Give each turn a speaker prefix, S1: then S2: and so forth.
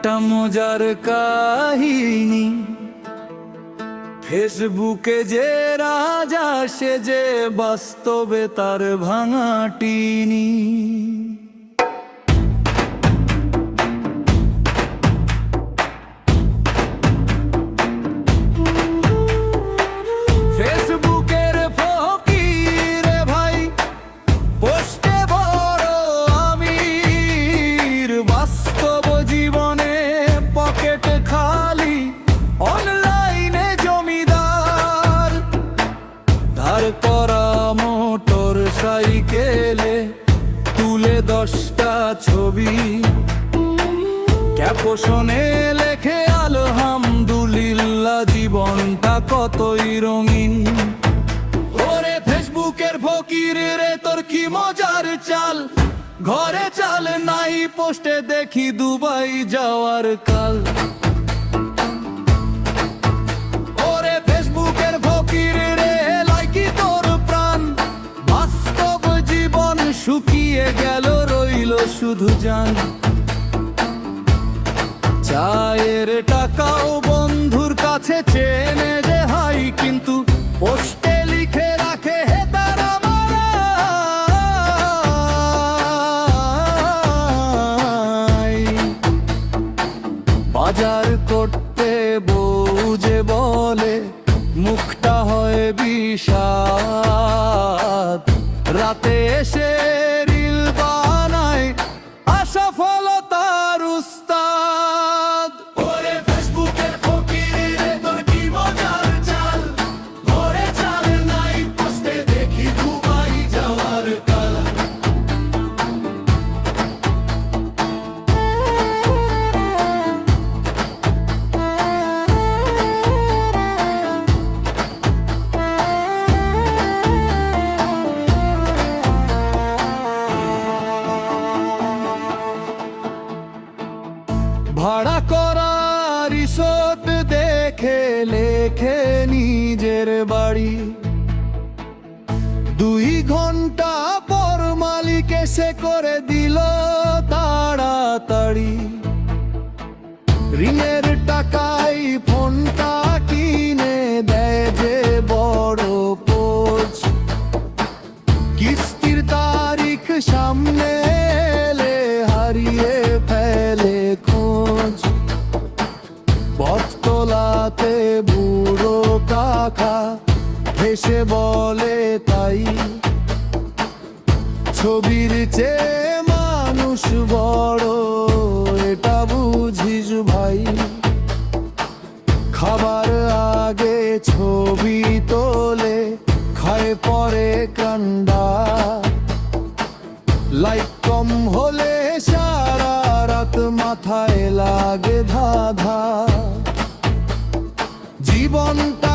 S1: একটা মজার কাহিনী, ফেসবুকে যে রাজা সে যে বাস্তবে তার ভাঙা টিনি। ফেসবুকের ফকির ভাই, পোস্টে বড় আমির, বাস্তব জীবনে পকেট খালি, অনলাইনে জমিদার। ধার করা মোটর সাইকেলে তুলে 10টা ছবি, ক্যাপশনে লেখে আলহামদুলিল্লাহ, জীবনটা কতই রঙিন। ওরে ফেসবুকের ফকির রে, তোর কি মজার চাল, ঘরে চাল নাই, পোস্টে দেখি দুবাই যাওয়ার কাল। ওরে ফেসবুকের ফকির রে, লাইকি তোর প্রাণ, বাস্তব জীবন শুকিয়ে গেল, রইল শুধু জান। চায়ের টাকাও বন্ধুর কাছে চেনে যে হাই, কিন্তু পোস্টে লিখে রাখে হে তারা মারাই। বাজার করতে বউ যে বলে, মুখটা হয় বিষাদ, রাতে এসে রিল বানায়, আসফলতার উস্তাদ। ওরে ফেসবুকের ফকির রে, তোর কি মজার চাল, ঘরে চাল নাই, পোস্টে দেখি দুবাই যাওয়ার কাল। ভাড়া করা রিসোর্ট দেখে লেখে নিজের বাড়ি, 2 ঘন্টা পর মালিক এসে করে দিল তাড়াতাড়ি। ঋণের টাকায় ফোনটা কিনে দেয় যে বড় পোজ, কিস্তির তারিখ সামনে এলে হারিয়ে ফেলে খোঁজ। বটতলাতে বুড়ো কাকা হেসে বলে তাই, ছবির চেয়ে মানুষ বড়, এটা বুঝিস ভাই। খাবার আগে ছবি তোলে, খায় পরে কান্ডা, লাইক কম হলে সারা রাত মাথায় লাগে ধাঁধা। জীবনটা